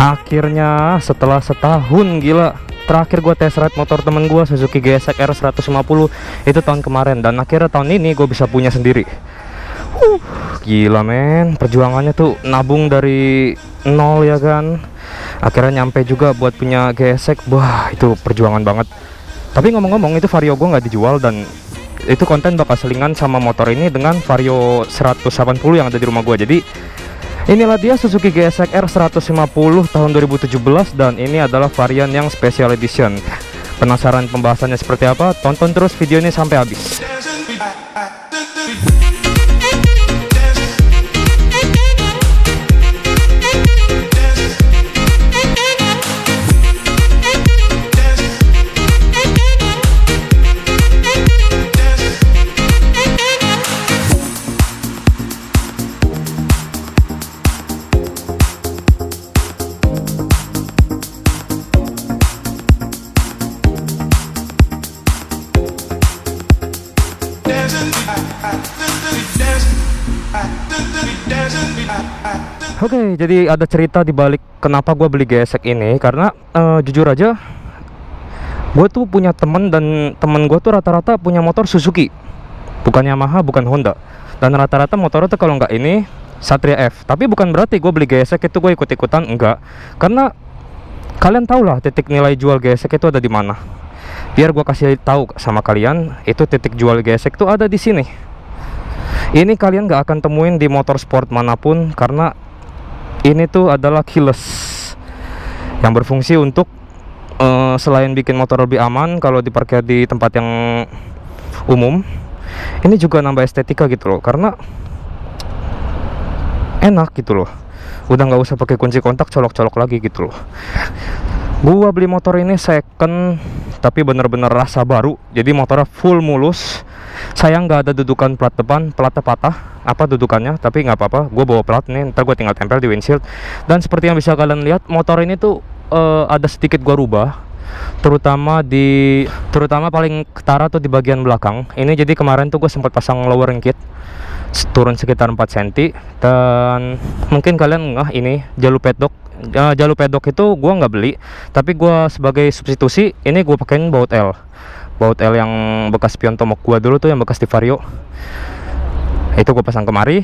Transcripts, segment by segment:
Akhirnya setelah setahun, gila. Terakhir gue test ride motor temen gue Suzuki GSX R 150 itu tahun kemarin, dan akhirnya tahun ini gue bisa punya sendiri. Gila men, perjuangannya tuh nabung dari nol ya kan. Akhirnya nyampe juga buat punya GSX. Wah, itu perjuangan banget. Tapi ngomong-ngomong, itu Vario gue nggak dijual, dan itu konten bakal selingan sama motor ini dengan Vario 180 yang ada di rumah gue. Jadi inilah dia Suzuki GSX R 150 tahun 2017, dan ini adalah varian yang special edition. Penasaran pembahasannya seperti apa? Tonton terus video ini sampai habis. Oke, jadi ada cerita di balik kenapa gue beli GSX ini. Karena jujur aja, gue tuh punya temen, dan temen gue tuh rata-rata punya motor Suzuki, bukan Yamaha, bukan Honda. Dan rata-rata motornya tuh kalau nggak ini Satria F. Tapi bukan berarti gue beli GSX itu gue ikut-ikutan, enggak. Karena kalian tau lah titik nilai jual GSX itu ada di mana. Biar gue kasih tahu sama kalian, itu titik jual GSX itu ada di sini. Ini kalian nggak akan temuin di motorsport manapun, karena ini tuh adalah keyless yang berfungsi untuk selain bikin motor lebih aman kalau diparkir di tempat yang umum, ini juga nambah estetika gitu loh, karena enak gitu loh. Udah nggak usah pakai kunci kontak colok-colok lagi gitu loh. Gua beli motor ini second, tapi bener-bener rasa baru. Jadi motornya full mulus. Sayang nggak ada dudukan plat depan, platnya patah apa dudukannya, tapi nggak apa-apa. Gue bawa plat nih, ntar gue tinggal tempel di windshield. Dan seperti yang bisa kalian lihat, motor ini tuh ada sedikit gue rubah, terutama paling ketara tuh di bagian belakang. Ini jadi kemarin tuh gue sempat pasang lowering kit, turun sekitar 4 cm. Dan mungkin kalian ini jalur pedok. Jalur pedok itu gue nggak beli, tapi gue sebagai substitusi ini gue pakein baut L yang bekas pion tomok gua dulu tuh, yang bekas di Vario. Itu gue pasang kemari.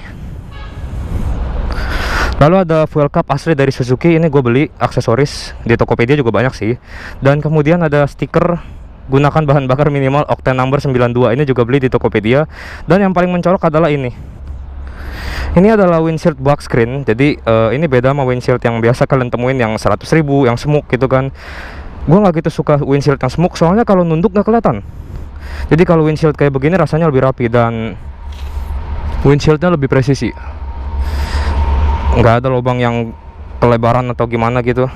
Lalu ada fuel cup asli dari Suzuki, ini gue beli aksesoris di Tokopedia juga banyak sih. Dan kemudian ada stiker gunakan bahan bakar minimal octane number 92, ini juga beli di Tokopedia. Dan yang paling mencolok adalah ini adalah windshield black screen. Jadi ini beda sama windshield yang biasa kalian temuin yang 100.000 yang smoke gitu kan. Gue nggak gitu suka windshield yang smoke, soalnya kalau nunduk nggak kelihatan. Jadi kalau windshield kayak begini rasanya lebih rapi, dan windshieldnya lebih presisi, nggak ada lubang yang pelebaran atau gimana gitu.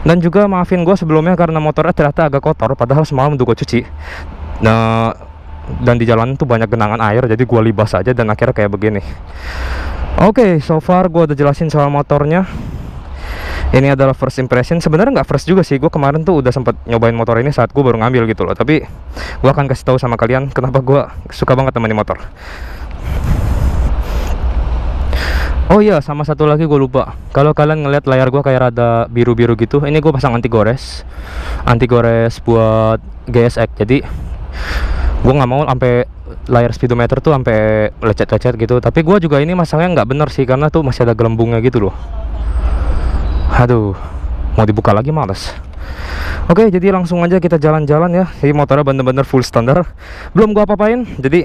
Dan juga maafin gue sebelumnya karena motornya ternyata agak kotor, padahal semalam udah gue cuci. Nah, dan di jalan tuh banyak genangan air, jadi gue libas aja dan akhirnya kayak begini. Oke, so far gue udah jelasin soal motornya. Ini adalah first impression. Sebenarnya nggak first juga sih, gue kemarin tuh udah sempet nyobain motor ini saat gue baru ngambil gitu loh. Tapi gue akan kasih tahu sama kalian kenapa gue suka banget temenin motor. Oh iya, sama satu lagi gue lupa. Kalau kalian ngeliat layar gue kayak rada biru-biru gitu, ini gue pasang anti gores buat GSX. Jadi gue nggak mau sampai layar speedometer tuh sampai lecet-lecet gitu. Tapi gue juga ini masangnya nggak bener sih, karena tuh masih ada gelembungnya gitu loh. Aduh, mau dibuka lagi males. Oke, jadi langsung aja kita jalan-jalan ya. Jadi motornya bener-bener full standar, belum gua apa-apain. Jadi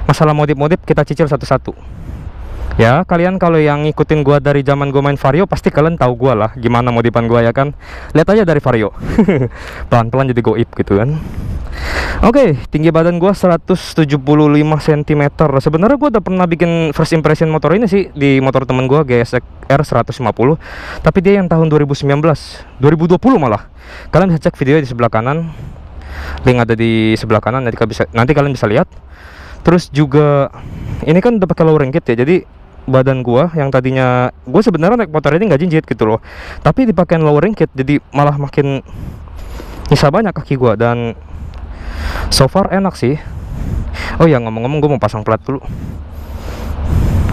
masalah modif-modif kita cicil satu-satu. Ya, kalian kalau yang ngikutin gua dari zaman gua main Vario, pasti kalian tahu gua lah gimana modifan gua ya kan. Lihat aja dari Vario. Pelan-pelan jadi goib gitu kan. Oke, tinggi badan gua 175 cm. Sebenarnya gua udah pernah bikin first impression motor ini sih di motor temen gua GSX R 150. Tapi dia yang tahun 2019, 2020 malah. Kalian bisa cek video di sebelah kanan. Link ada di sebelah kanan, nanti kalian bisa lihat. Terus juga ini kan udah pakai lowering kit ya. Jadi badan gua yang tadinya gua sebenarnya naik motor ini nggak jinjit gitu loh. Tapi dipakein lowering kit jadi malah makin nyisa banyak kaki gua, dan so far enak sih. Oh ya, ngomong-ngomong gue mau pasang plat dulu.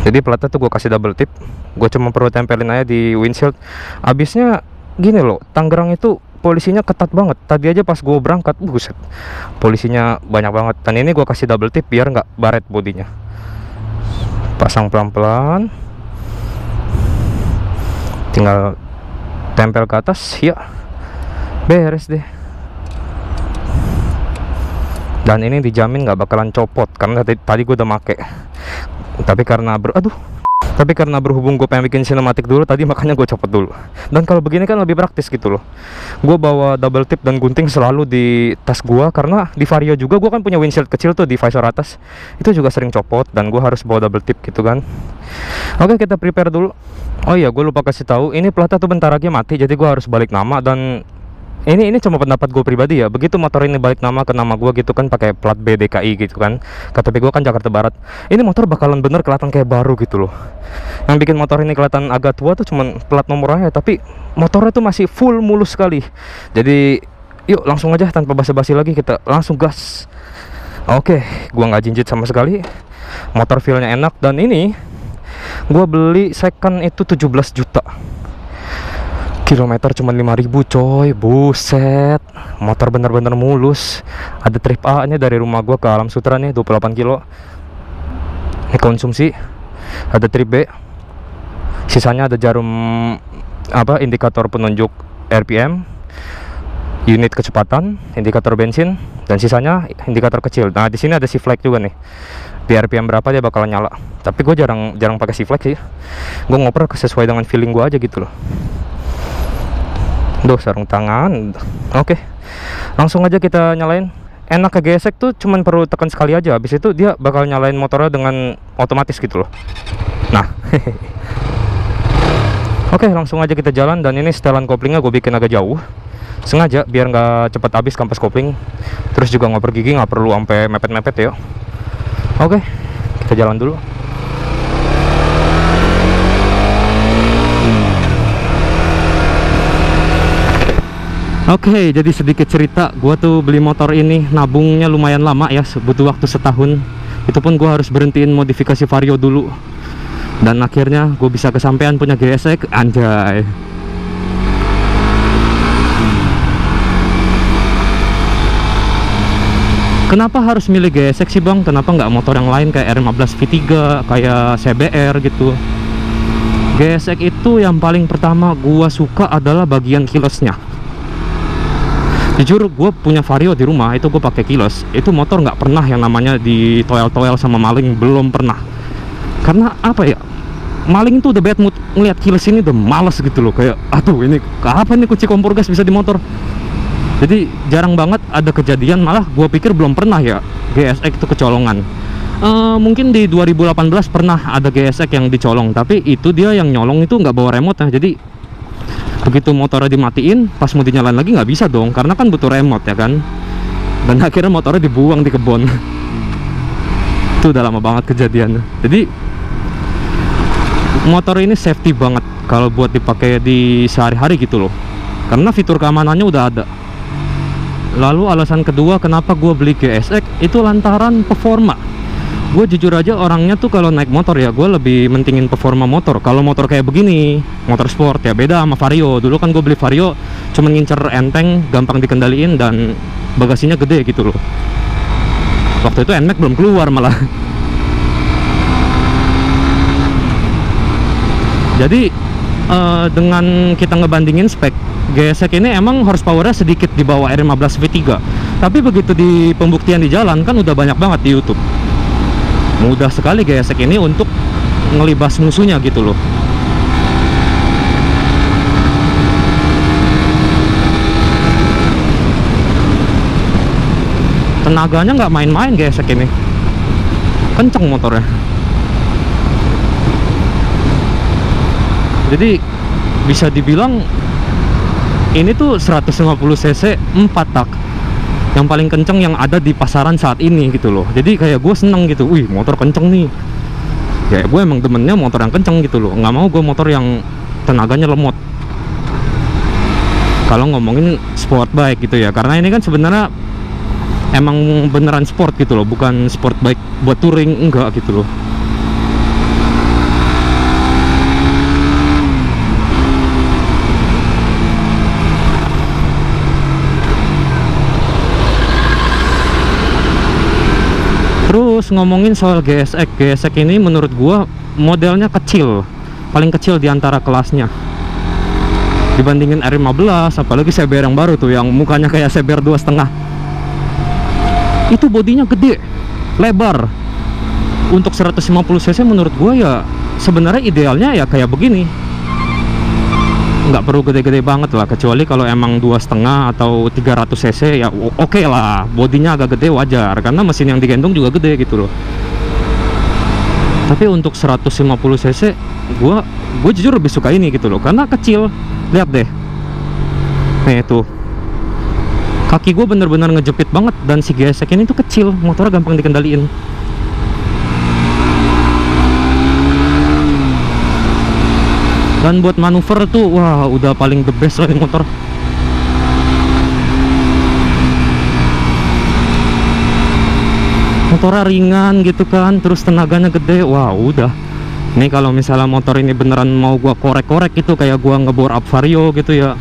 Jadi platnya tuh gue kasih double tip, gue cuma perlu tempelin aja di windshield. Abisnya gini loh, Tangerang itu polisinya ketat banget. Tadi aja pas gue berangkat, buset, polisinya banyak banget. Dan ini gue kasih double tip biar nggak baret bodinya. Pasang pelan-pelan, tinggal tempel ke atas, ya beres deh. Dan ini dijamin nggak bakalan copot karena tadi gue udah make. Tapi karena berhubung gue pengen bikin sinematik dulu tadi, makanya gue copot dulu. Dan kalau begini kan lebih praktis gitu loh. Gue bawa double tip dan gunting selalu di tas gue, karena di Vario juga gue kan punya windshield kecil tuh di visor atas, itu juga sering copot dan gue harus bawa double tip gitu kan. Oke, kita prepare dulu. Oh iya, gue lupa kasih tahu, ini platnya tuh bentar lagi mati, jadi gue harus balik nama. Dan ini cuma pendapat gue pribadi ya. Begitu motor ini balik nama ke nama gue gitu kan, pakai plat B DKI gitu kan, KTP gue kan Jakarta Barat, ini motor bakalan bener kelihatan kayak baru gitu loh. Yang bikin motor ini kelihatan agak tua tuh cuman plat nomornya, tapi motornya tuh masih full mulus sekali. Jadi yuk langsung aja tanpa basa-basi lagi, kita langsung gas. Oke, gua nggak jinjit sama sekali, motor feelnya enak. Dan ini gua beli second itu 17 juta, kilometer cuma 5.000 coy, buset. Motor bener-bener mulus. Ada trip A nya dari rumah gua ke Alam Sutra nih, 28 kilo ini konsumsi. Ada trip B, sisanya ada jarum indikator penunjuk RPM, unit kecepatan, indikator bensin, dan sisanya indikator kecil. Nah di sini ada si flag juga nih, di RPM berapa dia bakalan nyala. Tapi gue jarang pakai si flag sih, gue ngoper sesuai dengan feeling gue aja gitu loh. Duh, sarung tangan. Oke, langsung aja kita nyalain. Enak ke gesek tuh cuman perlu tekan sekali aja, habis itu dia bakal nyalain motornya dengan otomatis gitu loh. Nah oke, langsung aja kita jalan. Dan ini setelan koplingnya gue bikin agak jauh sengaja biar nggak cepet habis kampas kopling. Terus juga ngoper gigi nggak perlu sampai mepet-mepet ya. Oke, kita jalan dulu. Oke, jadi sedikit cerita, gue tuh beli motor ini nabungnya lumayan lama ya, butuh waktu setahun. Itu pun gue harus berhentiin modifikasi Vario dulu. Dan akhirnya gue bisa kesampaian punya GSX, anjay. Kenapa harus milih GSX sih bang? Kenapa nggak motor yang lain kayak R15 V3, kayak CBR gitu? GSX itu yang paling pertama gue suka adalah bagian keylessnya. Jujur, gue punya Vario di rumah, itu gue pakai keyless. Itu motor nggak pernah yang namanya ditoel-toel sama maling, belum pernah. Karena apa ya, maling itu udah bad mood ngeliat keyless ini, udah males gitu loh. Kayak, aduh ini apa nih kunci kompor gas bisa di motor. Jadi jarang banget ada kejadian, malah gue pikir belum pernah ya GSX itu kecolongan. Mungkin di 2018 pernah ada GSX yang dicolong, tapi itu dia yang nyolong itu nggak bawa remote ya. Jadi begitu motornya dimatiin, pas mau dinyalain lagi nggak bisa dong, karena kan butuh remote ya kan. Dan akhirnya motornya dibuang di kebun. Itu udah lama banget kejadiannya. Jadi motor ini safety banget kalau buat dipakai di sehari-hari gitu loh, karena fitur keamanannya udah ada. Lalu alasan kedua kenapa gue beli GSX itu lantaran performa. Gue jujur aja orangnya tuh kalau naik motor ya gue lebih mentingin performa motor. Kalau motor kayak begini, motor sport ya beda sama Vario. Dulu kan gue beli Vario cuman ngincer enteng, gampang dikendaliin, dan bagasinya gede gitu loh. Waktu itu NMAX belum keluar malah. Jadi dengan kita ngebandingin spek, GSX ini emang horsepowernya sedikit di bawah R15 V3. Tapi begitu di pembuktian di jalan kan udah banyak banget di YouTube. Mudah sekali GSX ini untuk ngelibas musuhnya gitu loh. Tenaganya nggak main-main GSX ini, kenceng motornya. Jadi bisa dibilang ini tuh 150 cc 4 tak, yang paling kenceng yang ada di pasaran saat ini gitu loh. Jadi kayak gue seneng gitu, wih motor kenceng nih. Ya gue emang demennya motor yang kenceng gitu loh, nggak mau gue motor yang tenaganya lemot. Kalau ngomongin sport bike gitu ya, karena ini kan sebenarnya emang beneran sport gitu loh, bukan sport bike buat touring, enggak gitu loh. Terus ngomongin soal GSX ini menurut gua modelnya kecil, paling kecil di antara kelasnya dibandingin R15, apalagi CBR yang baru tuh yang mukanya kayak CBR 2,5. Itu bodinya gede, lebar. Untuk 150 cc menurut gua ya sebenarnya idealnya ya kayak begini. Nggak perlu gede-gede banget lah, kecuali kalau emang 2,5 atau 300 cc ya oke lah, bodinya agak gede wajar karena mesin yang digendong juga gede gitu loh. Tapi untuk 150 cc gue jujur lebih suka ini gitu loh, karena kecil. Lihat deh, nih tuh kaki gue bener-bener ngejepit banget, dan si GSX ini tuh kecil, motornya gampang dikendaliin. Dan buat manuver tuh wah udah paling the best lah ini motor. Motornya ringan gitu kan, terus tenaganya gede, wah udah. Ini kalau misalnya motor ini beneran mau gua korek-korek gitu, kayak gua ngebor up Vario gitu ya,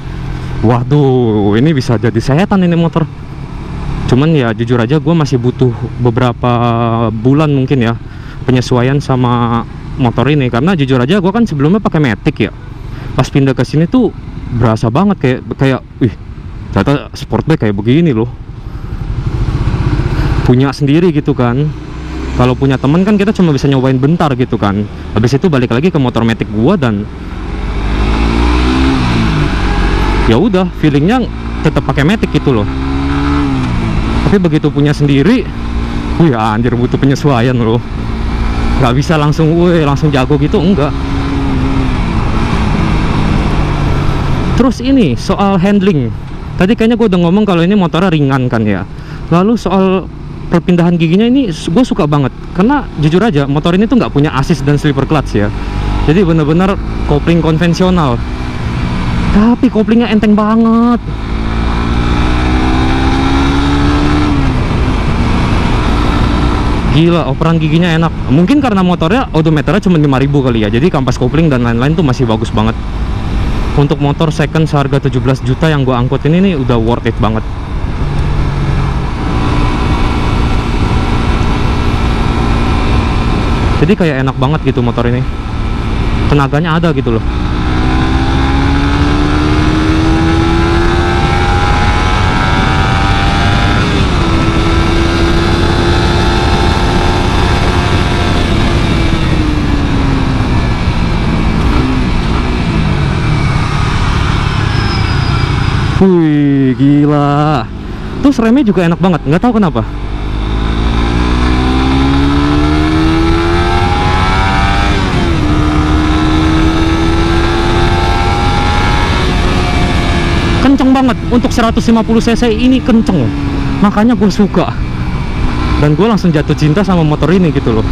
waduh ini bisa jadi setan ini motor. Cuman ya jujur aja gua masih butuh beberapa bulan mungkin ya penyesuaian sama motor ini, karena jujur aja gua kan sebelumnya pakai Matic ya. Pas pindah ke sini tuh berasa banget kayak wih, ternyata sport bike kayak begini loh. Punya sendiri gitu kan. Kalau punya temen kan kita cuma bisa nyobain bentar gitu kan, habis itu balik lagi ke motor Matic gua, dan ya udah feelingnya tetap pakai Matic gitu loh. Tapi begitu punya sendiri, wih anjir butuh penyesuaian loh. Nggak bisa langsung jago gitu, enggak. Terus ini soal handling, tadi kayaknya gue udah ngomong kalau ini motornya ringan kan ya. Lalu soal perpindahan giginya ini gue suka banget, karena jujur aja motor ini tuh nggak punya assist dan slipper clutch ya. Jadi bener-bener kopling konvensional, tapi koplingnya enteng banget. Gila, operan giginya enak. Mungkin karena motornya odometernya cuma 5.000 kali ya, jadi kampas kopling dan lain-lain tuh masih bagus banget. Untuk motor second seharga 17 juta yang gue angkut ini nih udah worth it banget. Jadi kayak enak banget gitu motor ini, tenaganya ada gitu loh. Wih gila. Terus remnya juga enak banget, nggak tahu kenapa. Kenceng banget untuk 150 cc ini, kenceng, makanya gue suka dan gue langsung jatuh cinta sama motor ini gitu loh.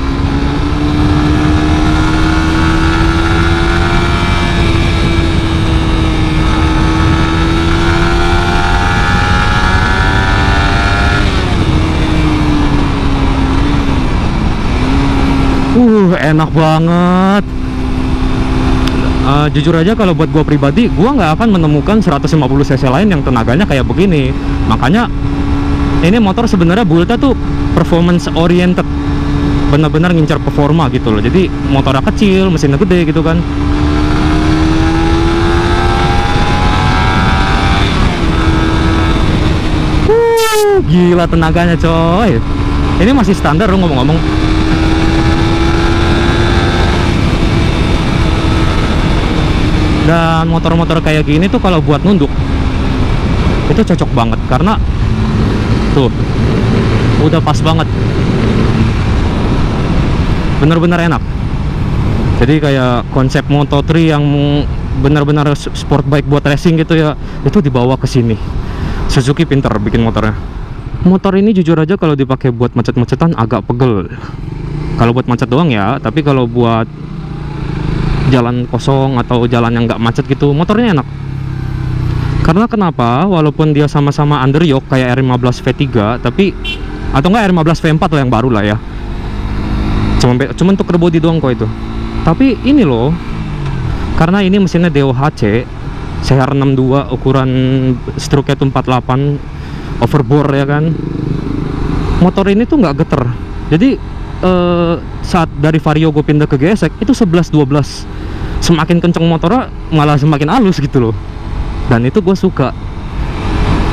Enak banget. Jujur aja kalau buat gue pribadi, gue nggak akan menemukan 150 cc lain yang tenaganya kayak begini. Makanya ini motor sebenarnya build-nya tuh performance oriented, benar-benar ngincar performa gitu loh. Jadi motornya kecil, mesinnya gede gitu kan. Gila tenaganya coy. Ini masih standar loh ngomong-ngomong. Dan motor-motor kayak gini tuh kalau buat nunduk itu cocok banget, karena tuh udah pas banget, bener-bener enak. Jadi kayak konsep Moto3 yang benar-benar sport bike buat racing gitu ya, itu dibawa ke sini. Suzuki pinter bikin motornya. Motor ini jujur aja kalau dipakai buat macet-macetan agak pegel. Kalau buat macet doang ya, tapi kalau buat jalan kosong atau jalan yang nggak macet gitu, motornya enak. Karena kenapa? Walaupun dia sama-sama underyoke kayak R15 V3, tapi atau enggak R15 V4 lah yang baru lah ya. Cuman untuk body doang kok itu. Tapi ini loh, karena ini mesinnya DOHC CR62, ukuran stroke itu 48 overbore ya kan. Motor ini tuh nggak geter. Jadi saat dari Vario gue pindah ke GSX itu 11-12, semakin kenceng motornya malah semakin halus gitu loh. Dan itu gue suka.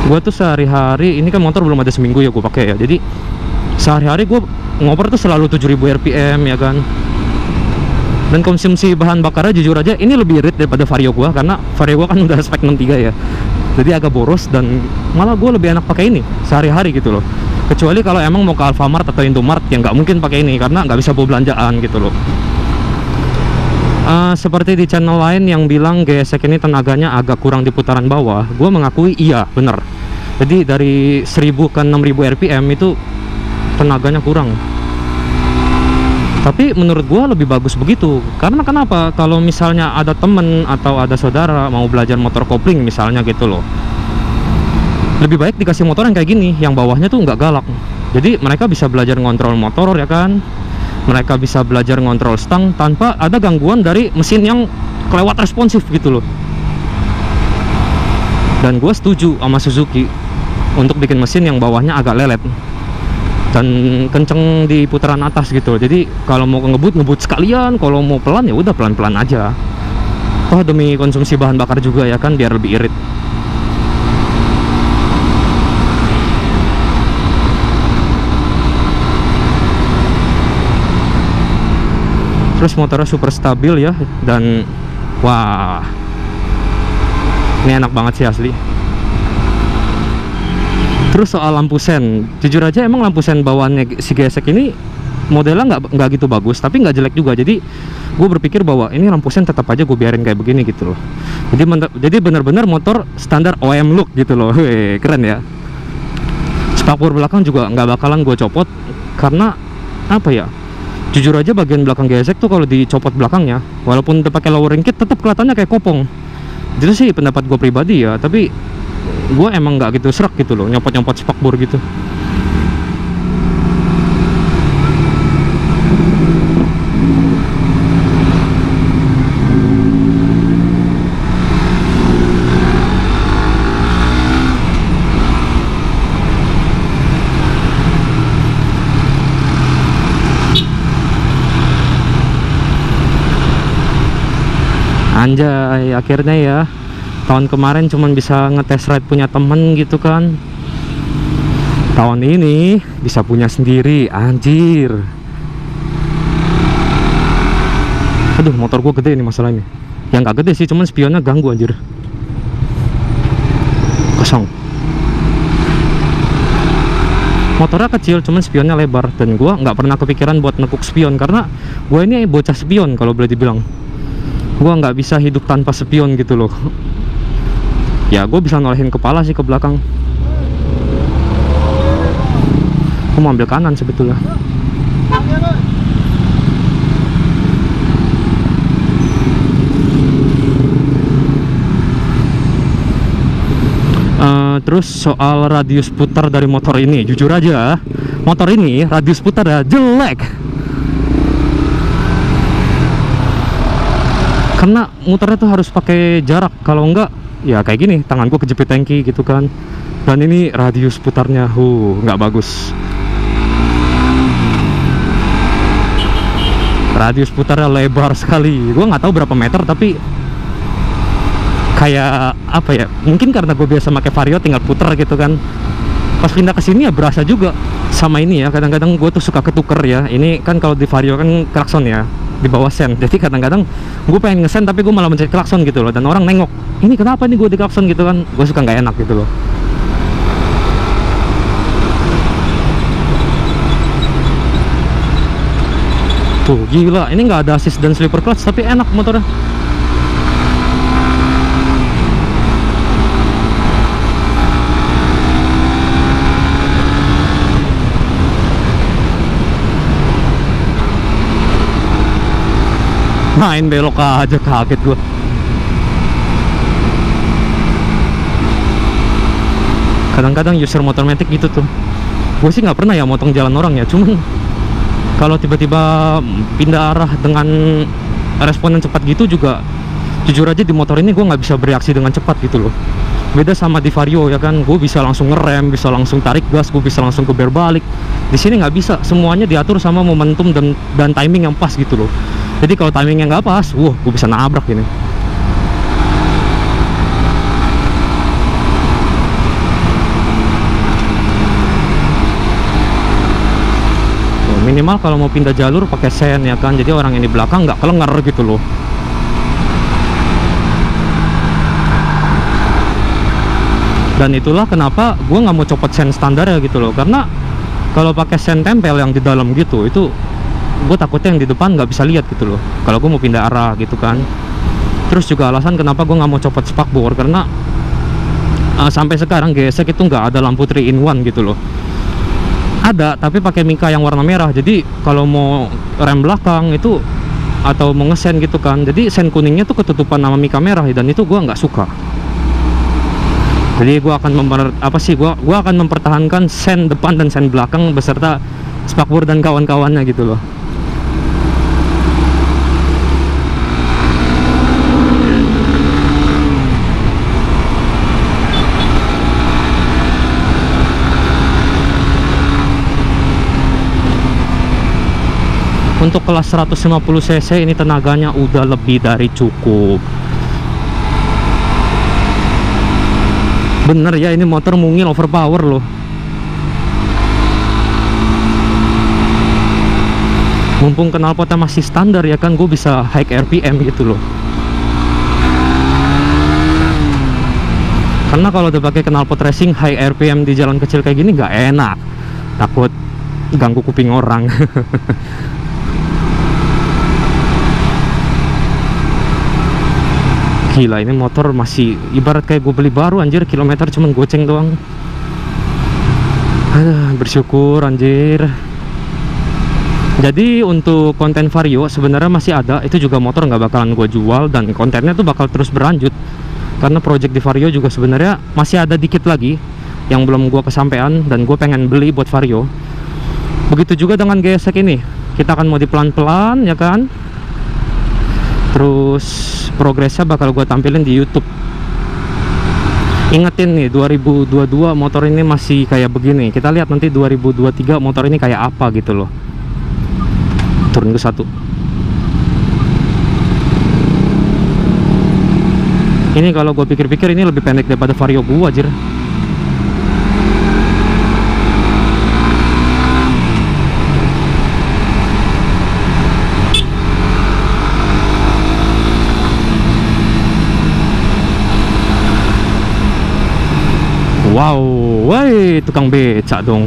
Gue tuh sehari-hari, ini kan motor belum ada seminggu ya gue pakai ya, jadi sehari-hari gue ngoper tuh selalu 7000 rpm ya kan. Dan konsumsi bahan bakarnya jujur aja ini lebih irit daripada Vario gue, karena Vario gue kan udah spek 63 ya, jadi agak boros. Dan malah gue lebih enak pakai ini sehari-hari gitu loh. Kecuali kalau emang mau ke Alfamart atau Indomart, yang nggak mungkin pakai ini karena nggak bisa bawa belanjaan gitu loh. Seperti di channel lain yang bilang GSX ini tenaganya agak kurang di putaran bawah, gue mengakui iya bener. Jadi dari 1000 ke 6000 rpm itu tenaganya kurang. Tapi menurut gue lebih bagus begitu. Karena kenapa? Kalau misalnya ada temen atau ada saudara mau belajar motor kopling misalnya gitu loh, lebih baik dikasih motor yang kayak gini, yang bawahnya tuh nggak galak. Jadi mereka bisa belajar ngontrol motor ya kan, mereka bisa belajar ngontrol stang tanpa ada gangguan dari mesin yang kelewat responsif gitu loh. Dan gue setuju sama Suzuki untuk bikin mesin yang bawahnya agak lelet dan kenceng di putaran atas gitu. Jadi kalau mau ngebut sekalian, kalau mau pelan ya udah pelan-pelan aja. Toh demi konsumsi bahan bakar juga ya kan, biar lebih irit. Terus motornya super stabil ya, dan wah, ini enak banget sih asli. Terus soal lampu sen, jujur aja emang lampu sen bawaannya si GSX ini modelnya nggak gitu bagus, tapi nggak jelek juga. Jadi gue berpikir bahwa ini lampu sen tetap aja gue biarin kayak begini gitu loh. Jadi benar-benar motor standar OEM look gitu loh. Wih, keren ya. Spakbor belakang juga nggak bakalan gue copot, karena apa ya, jujur aja bagian belakang GSX tuh kalau dicopot belakangnya, walaupun udah pakai lowering kit tetap kelihatannya kayak kopong. Itu sih pendapat gue pribadi ya, tapi gue emang nggak gitu serak gitu loh nyopot-nyopot spakbor gitu. Anjay, akhirnya ya. Tahun kemarin cuman bisa ngetes ride punya temen gitu kan, tahun ini bisa punya sendiri, anjir. Aduh, motor gue gede ini masalahnya. Ya nggak gede sih, cuman spionnya ganggu anjir. Kosong. Motornya kecil, cuman spionnya lebar. Dan gue nggak pernah kepikiran buat nekuk spion, karena gue ini bocah spion kalau boleh dibilang. Gue nggak bisa hidup tanpa spion gitu loh. Ya gue bisa nolehin kepala sih ke belakang. Gue mau ambil kanan sebetulnya. Terus soal radius putar dari motor ini, jujur aja motor ini radius putarnya jelek. Karena muternya tuh harus pakai jarak, kalau enggak ya kayak gini, tangan gue kejepit tangki gitu kan. Dan ini radius putarnya nggak bagus. Radius putarnya lebar sekali. Gue nggak tahu berapa meter, tapi kayak apa ya, mungkin karena gue biasa pakai Vario tinggal puter gitu kan. Pas pindah ke sini ya berasa juga sama ini ya. Kadang-kadang gue tuh suka ketuker ya. Ini kan kalau di Vario kan klakson ya di bawah sen, jadi kadang-kadang gue pengen ngesen tapi gue malah mencet klakson gitu loh, dan orang nengok, ini kenapa nih gue di klakson gitu kan. Gue suka nggak enak gitu loh. Tuh gila, ini nggak ada assist dan slipper clutch tapi enak motornya. Main belok aja, kaget gue. Kadang-kadang user motor matic gitu tuh. Gue sih nggak pernah ya motong jalan orang ya, cuman kalau tiba-tiba pindah arah dengan respon yang cepat gitu juga, jujur aja di motor ini gue nggak bisa bereaksi dengan cepat gitu loh. Beda sama di Vario ya kan, gue bisa langsung ngerem, bisa langsung tarik gas, gue bisa langsung ke berbalik. Di sini nggak bisa, semuanya diatur sama momentum dan timing yang pas gitu loh. Jadi kalau timingnya nggak pas, gue bisa nabrak ini. Minimal kalau mau pindah jalur pakai sen ya kan, jadi orang yang di belakang nggak kelengar gitu loh. Dan itulah kenapa gue nggak mau copot sen standar ya gitu loh, karena kalau pakai sen tempel yang di dalam gitu, itu gue takutnya yang di depan nggak bisa lihat gitu loh kalau gue mau pindah arah gitu kan. Terus juga alasan kenapa gue nggak mau copot spakbor, karena sampai sekarang gesek itu nggak ada lampu 3 in 1 gitu loh. Ada, tapi pakai mika yang warna merah. Jadi kalau mau rem belakang itu atau mau ngesen gitu kan, jadi sen kuningnya tuh ketutupan sama mika merah, dan itu gua nggak suka. Jadi gua akan gua akan mempertahankan sen depan dan sen belakang beserta spakbor dan kawan-kawannya gitu loh. Untuk kelas 150 cc ini tenaganya udah lebih dari cukup. Bener ya, ini motor mungil overpower loh. Mumpung knalpotnya masih standar ya kan, gue bisa high RPM gitu loh. Karena kalau udah pakai knalpot racing high RPM di jalan kecil kayak gini nggak enak, takut ganggu kuping orang. Gila, ini motor masih ibarat kayak gue beli baru anjir, kilometer cuman goceng doang. Bersyukur anjir. Jadi untuk konten Vario sebenarnya masih ada, itu juga motor nggak bakalan gue jual dan kontennya tuh bakal terus berlanjut. Karena project di Vario juga sebenarnya masih ada dikit lagi yang belum gue kesampaian dan gue pengen beli buat Vario. Begitu juga dengan GSX ini, kita akan mau di pelan-pelan ya kan. Terus progresnya bakal gue tampilin di YouTube. Ingetin nih, 2022 motor ini masih kayak begini. Kita lihat nanti 2023 motor ini kayak apa gitu loh. Turun ke 1. Ini kalau gue pikir-pikir ini lebih pendek daripada Vario gue anjir. Wow, woi tukang becak dong.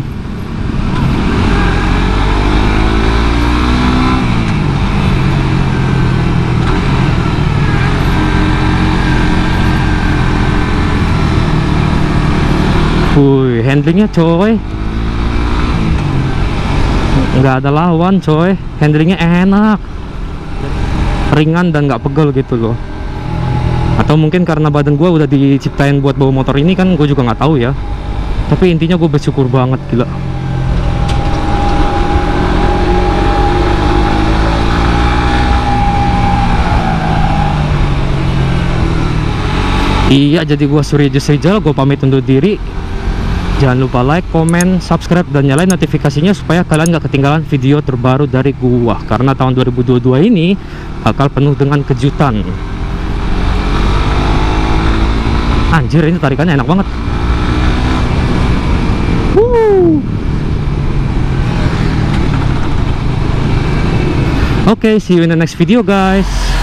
Wuih, handlingnya coy, nggak ada lawan coy. Handlingnya enak, ringan dan nggak pegel gitu loh. Atau mungkin karena badan gue udah diciptain buat bawa motor ini kan, gue juga nggak tahu ya. Tapi intinya gue bersyukur banget, gila. Iya, jadi gue Surya Rizal, gue pamit undur diri. Jangan lupa like, comment, subscribe, dan nyalain notifikasinya supaya kalian gak ketinggalan video terbaru dari gua. Karena tahun 2022 ini bakal penuh dengan kejutan. Anjir, ini tarikannya enak banget. Oke, see you in the next video guys.